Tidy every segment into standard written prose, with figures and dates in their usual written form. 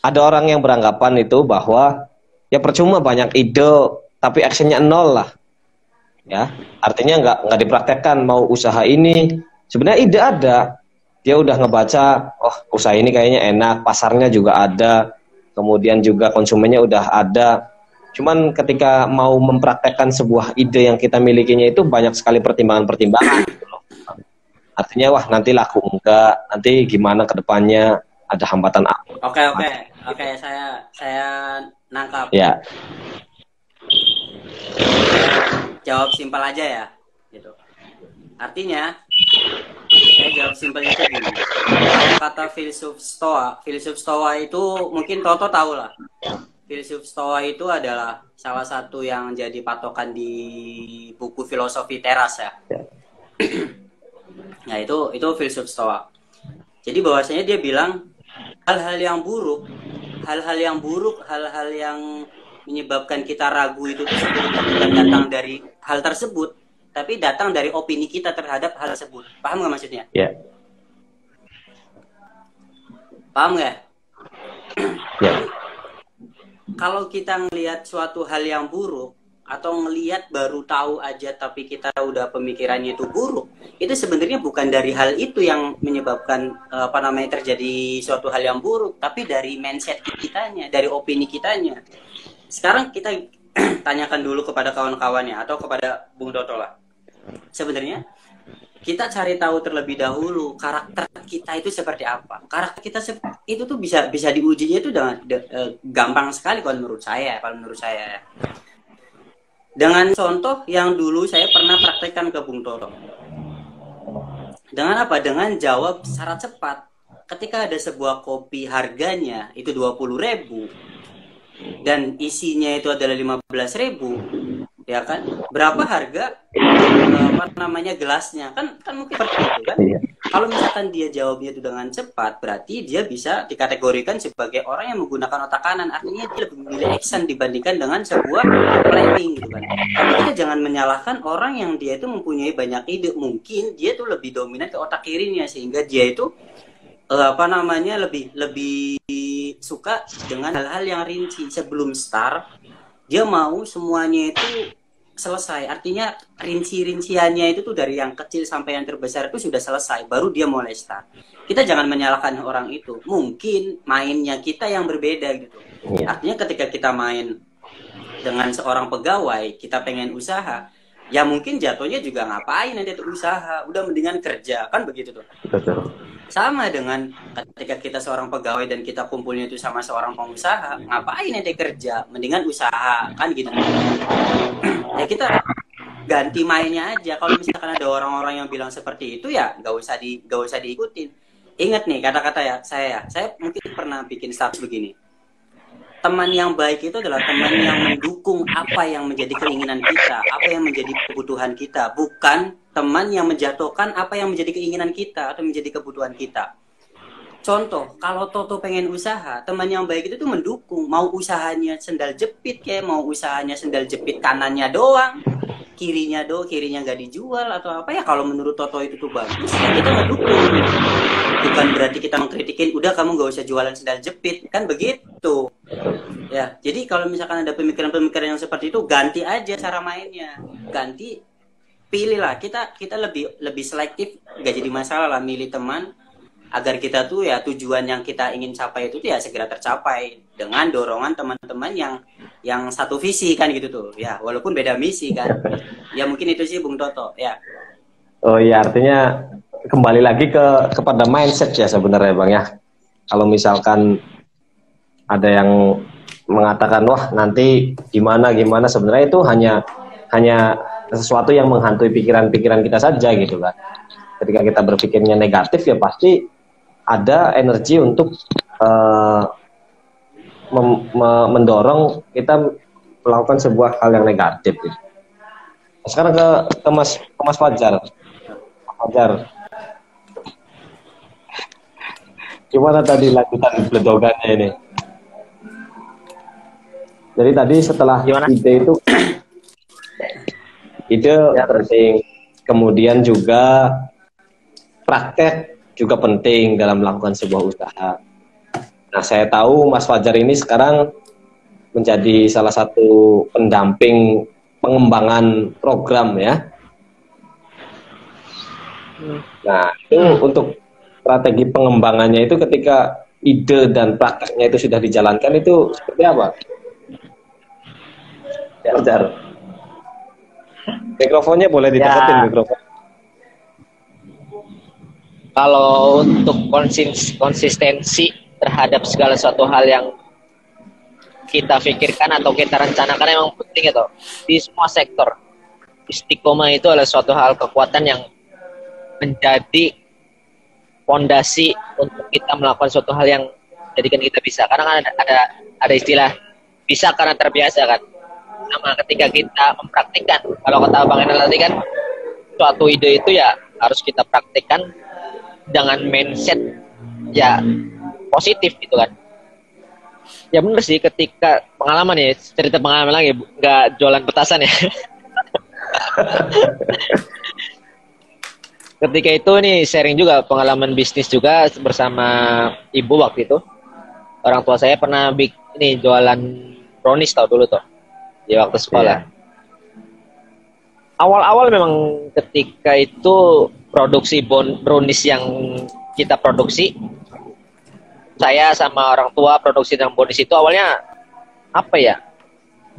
ada orang yang beranggapan itu bahwa ya percuma banyak ide tapi actionnya nol lah, ya artinya nggak dipraktekkan. Mau usaha ini sebenarnya ide ada, dia udah ngebaca, oh usaha ini kayaknya enak, pasarnya juga ada, kemudian juga konsumennya udah ada. Cuman ketika mau mempraktekkan sebuah ide yang kita milikinya itu banyak sekali pertimbangan-pertimbangan gitu loh. Artinya wah nanti laku enggak, nanti gimana ke depannya, ada hambatan apa. Oke, saya nangkap. Ya. Jawab simpel aja ya, gitu. Artinya, saya jawab simpelnya itu gini. Kalau kata filsuf Stoa itu mungkin Toto tahu lah. Filsuf Stoa itu adalah salah satu yang jadi patokan di buku filosofi teras ya. Nah itu filsuf Stoa. Jadi bahwasanya dia bilang hal-hal yang buruk, hal-hal yang menyebabkan kita ragu itu sebenarnya bukan datang dari hal tersebut, tapi datang dari opini kita terhadap hal tersebut. Paham nggak maksudnya? Ya. Paham nggak? Ya. Kalau kita ngelihat suatu hal yang buruk atau ngelihat baru tahu aja tapi kita udah pemikirannya itu buruk, itu sebenarnya bukan dari hal itu yang menyebabkan terjadi suatu hal yang buruk, tapi dari mindset kitanya, dari opini kitanya. Sekarang kita tanyakan dulu kepada kawan-kawannya atau kepada Bung Toto lah. Sebenarnya kita cari tahu terlebih dahulu karakter kita itu seperti apa. Karakter kita itu tuh bisa diujinya itu dengan gampang sekali kalau menurut saya. Dengan contoh yang dulu saya pernah praktekkan ke Bung Toto. Dengan apa? Dengan jawab secara cepat. Ketika ada sebuah kopi harganya itu 20.000 dan isinya itu adalah 15.000, ya kan? Berapa harga gelasnya? Kan mungkin seperti itu kan? Kalau misalkan dia jawabnya itu dengan cepat, berarti dia bisa dikategorikan sebagai orang yang menggunakan otak kanan. Artinya dia lebih memilih action dibandingkan dengan sebuah planning gitu kan. Tapi kita jangan menyalahkan orang yang dia itu mempunyai banyak ide. Mungkin dia tuh lebih dominan ke otak kirinya sehingga dia itu lebih suka dengan hal-hal yang rinci. Sebelum start dia mau semuanya itu selesai. Artinya rinciannya itu tuh dari yang kecil sampai yang terbesar itu sudah selesai, baru dia mulai start. Kita jangan menyalahkan orang itu. Mungkin mainnya kita yang berbeda gitu. Artinya ketika kita main dengan seorang pegawai, kita pengen usaha, ya mungkin jatuhnya juga ngapain nanti itu usaha, udah mendingan kerja, kan begitu tuh. Betul. Sama dengan ketika kita seorang pegawai dan kita kumpulnya itu sama seorang pengusaha, ngapain nanti kerja, mendingan usaha, kan gitu. Ya kita ganti mainnya aja. Kalau misalkan ada orang-orang yang bilang seperti itu, ya nggak usah diikutin. Ingat nih kata-kata ya saya mungkin pernah bikin status begini. Teman yang baik itu adalah teman yang mendukung apa yang menjadi keinginan kita, apa yang menjadi kebutuhan kita, bukan teman yang menjatuhkan apa yang menjadi keinginan kita atau menjadi kebutuhan kita. Contoh, kalau Toto pengen usaha, teman yang baik itu tuh mendukung, mau usahanya sendal jepit kayak, mau usahanya sendal jepit kanannya doang, kirinya nggak dijual atau apa, ya kalau menurut Toto itu tuh bagus, ya kita ngedukung. Bukan berarti kita mengkritikin, udah kamu nggak usah jualan sendal jepit, kan begitu. Ya, jadi kalau misalkan ada pemikiran-pemikiran yang seperti itu, ganti aja cara mainnya, pilihlah. Kita lebih selektif, nggak jadi masalah lah milih teman agar kita tuh ya tujuan yang kita ingin capai itu ya segera tercapai dengan dorongan teman-teman yang satu visi kan gitu tuh ya, walaupun beda misi kan ya. Mungkin itu sih Bung Toto ya. Oh iya, artinya kembali lagi kepada mindset ya sebenarnya Bang ya. Kalau misalkan ada yang mengatakan wah nanti gimana sebenarnya itu hanya sesuatu yang menghantui pikiran-pikiran kita saja gitu kan. Ketika kita berpikirnya negatif ya pasti ada energi untuk mendorong kita melakukan sebuah hal yang negatif. Gitu. Sekarang ke Mas Fajar. Gimana tadi lanjutan bledogannya ini? Jadi tadi setelah ide ya penting, kemudian juga praktek juga penting dalam melakukan sebuah usaha. Nah, saya tahu Mas Fajar ini sekarang menjadi salah satu pendamping pengembangan program ya. Nah, itu untuk strategi pengembangannya itu ketika ide dan prakteknya itu sudah dijalankan itu seperti apa? Ya, Fajar. Mikrofonnya boleh dideketin mikrofon. Kalau untuk konsistensi terhadap segala suatu hal yang kita pikirkan atau kita rencanakan emang penting itu di semua sektor. Istiqomah itu adalah suatu hal kekuatan yang menjadi fondasi untuk kita melakukan suatu hal yang jadikan kita bisa. Karena kan ada istilah bisa karena terbiasa kan. Sama ketika kita mempraktikkan, kalau kata Bang Enel tadi kan, suatu ide itu ya harus kita praktikkan dengan mindset ya positif gitu kan. Ya bener sih, ketika pengalaman ya, cerita pengalaman lagi, nggak jualan petasan ya. Ketika itu nih sharing juga pengalaman bisnis juga bersama ibu waktu itu. Orang tua saya pernah ini jualan brownies tau dulu tuh di waktu sekolah. Awal-awal memang ketika itu produksi brownies yang kita produksi, saya sama orang tua produksi dan brownies itu awalnya apa ya,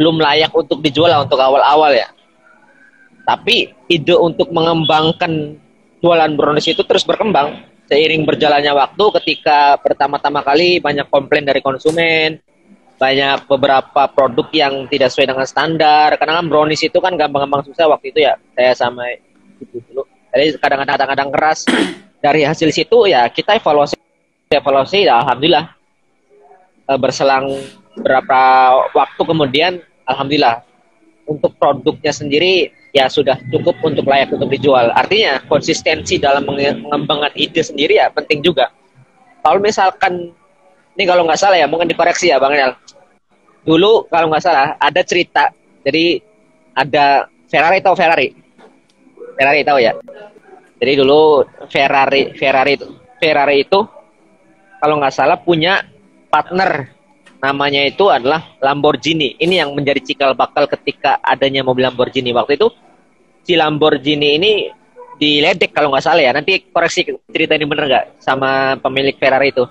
belum layak untuk dijual untuk awal-awal ya. Tapi ide untuk mengembangkan jualan brownies itu terus berkembang seiring berjalannya waktu. Ketika pertama-tama kali banyak komplain dari konsumen, banyak beberapa produk yang tidak sesuai dengan standar. Karena kan brownies itu kan gampang-gampang susah waktu itu ya. Saya sama ibu dulu. Jadi kadang-kadang keras. Dari hasil situ ya kita evaluasi ya alhamdulillah. Berselang beberapa waktu kemudian alhamdulillah untuk produknya sendiri ya sudah cukup untuk layak untuk dijual. Artinya konsistensi dalam mengembangkan ide sendiri ya penting juga. Kalau misalkan ini kalau nggak salah ya, mungkin dikoreksi ya Bang Enel. Dulu kalau nggak salah ada cerita, jadi ada Ferrari tahu ya. Jadi dulu Ferrari itu kalau nggak salah punya partner, namanya itu adalah Lamborghini. Ini yang menjadi cikal bakal ketika adanya mobil Lamborghini. Waktu itu si Lamborghini ini diledek kalau nggak salah ya. Nanti koreksi cerita ini bener nggak sama pemilik Ferrari itu.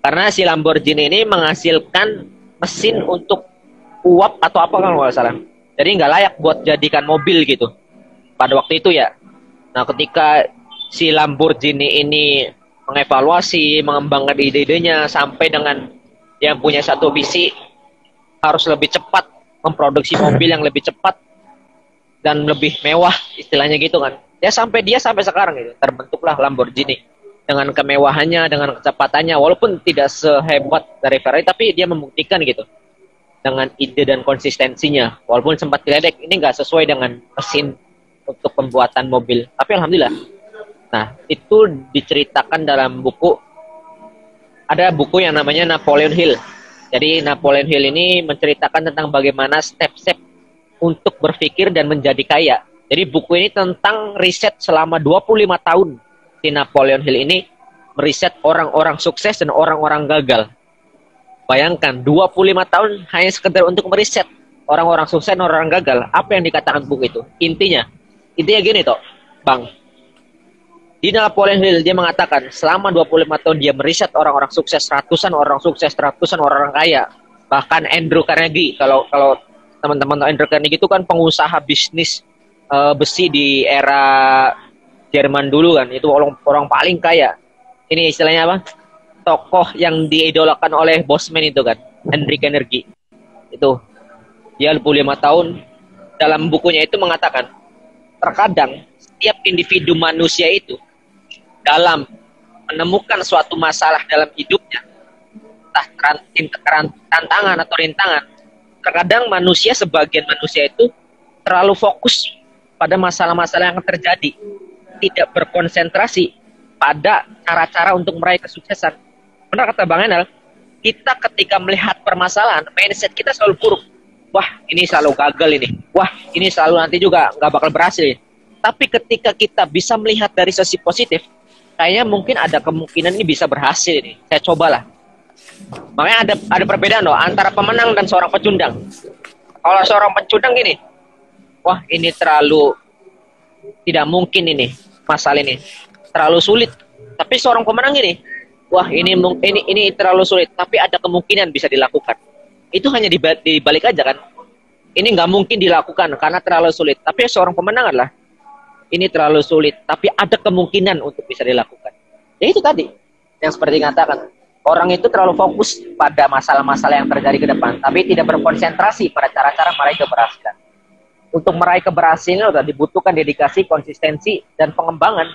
Karena si Lamborghini ini menghasilkan mesin untuk uap atau apa kalau nggak salah. Jadi nggak layak buat jadikan mobil gitu. Pada waktu itu ya. Nah ketika si Lamborghini ini mengevaluasi, mengembangkan ide-idenya sampai dengan yang punya satu visi harus lebih cepat memproduksi mobil yang lebih cepat dan lebih mewah istilahnya gitu kan. Ya sampai sekarang gitu terbentuklah Lamborghini. Dengan kemewahannya, dengan kecepatannya, walaupun tidak sehebat dari Ferrari, tapi dia membuktikan gitu dengan ide dan konsistensinya. Walaupun sempat diledek, ini nggak sesuai dengan mesin untuk pembuatan mobil. Tapi alhamdulillah. Nah, itu diceritakan dalam buku. Ada buku yang namanya Napoleon Hill. Jadi Napoleon Hill ini menceritakan tentang bagaimana step-step untuk berpikir dan menjadi kaya. Jadi buku ini tentang riset selama 25 tahun. Si Napoleon Hill ini meriset orang-orang sukses dan orang-orang gagal. Bayangkan 25 tahun hanya sekedar untuk meriset orang-orang sukses dan orang gagal. Apa yang dikatakan buku itu? Intinya gini toh, Bang. Di Napoleon Hill dia mengatakan selama 25 tahun dia meriset orang-orang sukses, ratusan orang kaya. Bahkan Andrew Carnegie, kalau teman-teman Andrew Carnegie itu kan pengusaha bisnis besi di era Jerman dulu kan, itu orang paling kaya. Ini istilahnya apa? Tokoh yang diidolakan oleh Bosman itu kan, Andrew Carnegie. Itu dia 25 tahun dalam bukunya itu mengatakan, terkadang setiap individu manusia itu dalam menemukan suatu masalah dalam hidupnya, entah tantangan atau rintangan, terkadang sebagian manusia itu terlalu fokus pada masalah-masalah yang terjadi, tidak berkonsentrasi pada cara-cara untuk meraih kesuksesan. Benar kata Bang Enel, kita ketika melihat permasalahan, mindset kita selalu buruk. Wah, ini selalu gagal ini. Wah, ini selalu nanti juga nggak bakal berhasil. Tapi ketika kita bisa melihat dari sisi positif, kayaknya mungkin ada kemungkinan ini bisa berhasil ini. Saya cobalah. Makanya ada perbedaan loh antara pemenang dan seorang pecundang. Kalau seorang pecundang gini, wah ini terlalu tidak mungkin ini masalah ini terlalu sulit. Tapi seorang pemenang ini, wah ini terlalu sulit, tapi ada kemungkinan bisa dilakukan. Itu hanya dibalik aja kan. Ini nggak mungkin dilakukan karena terlalu sulit. Tapi seorang pemenang adalah ini terlalu sulit, tapi ada kemungkinan untuk bisa dilakukan. Ya itu tadi yang seperti dikatakan, orang itu terlalu fokus pada masalah-masalah yang terjadi ke depan, tapi tidak berkonsentrasi pada cara-cara meraih keberhasilan. Untuk meraih keberhasilan dibutuhkan dedikasi, konsistensi, dan pengembangan.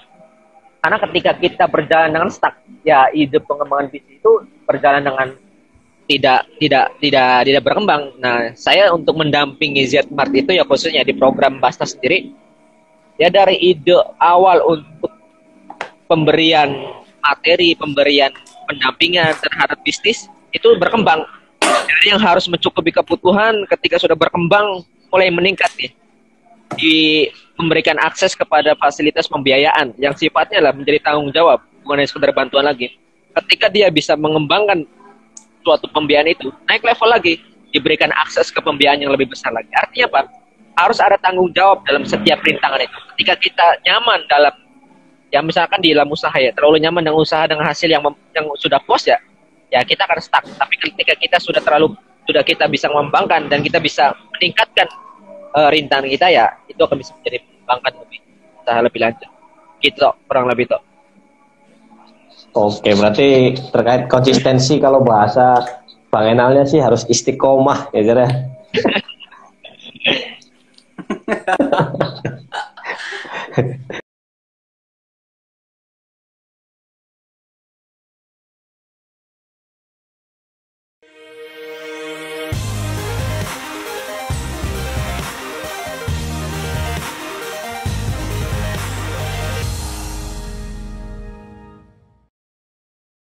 Karena ketika kita berjalan dengan stuck, ya ide pengembangan bisnis itu berjalan dengan tidak berkembang. Nah, saya untuk mendampingi Z-Mart itu ya khususnya di program Basta sendiri, ya dari ide awal untuk pemberian materi, pemberian pendampingan terhadap bisnis itu berkembang. Dari yang harus mencukupi kebutuhan ketika sudah berkembang mulai meningkat nih. Memberikan akses kepada fasilitas pembiayaan yang sifatnya lah menjadi tanggung jawab, bukan hanya sekedar bantuan lagi. Ketika dia bisa mengembangkan suatu pembiayaan itu, naik level lagi, diberikan akses ke pembiayaan yang lebih besar lagi. Artinya apa? Harus ada tanggung jawab dalam setiap rintangan itu. Ketika kita nyaman dalam, ya misalkan di dalam usaha ya, terlalu nyaman dengan usaha dengan hasil yang sudah puas ya kita akan stuck. Tapi ketika kita sudah kita bisa mengembangkan dan kita bisa meningkatkan rintangan kita ya, itu akan bisa menjadi mengembangkan usaha lebih lanjut. Gitu, kurang lebih tuh. Oke, berarti terkait konsistensi kalau bahasa Bang Enalnya sih harus istiqomah ya, Jar ya.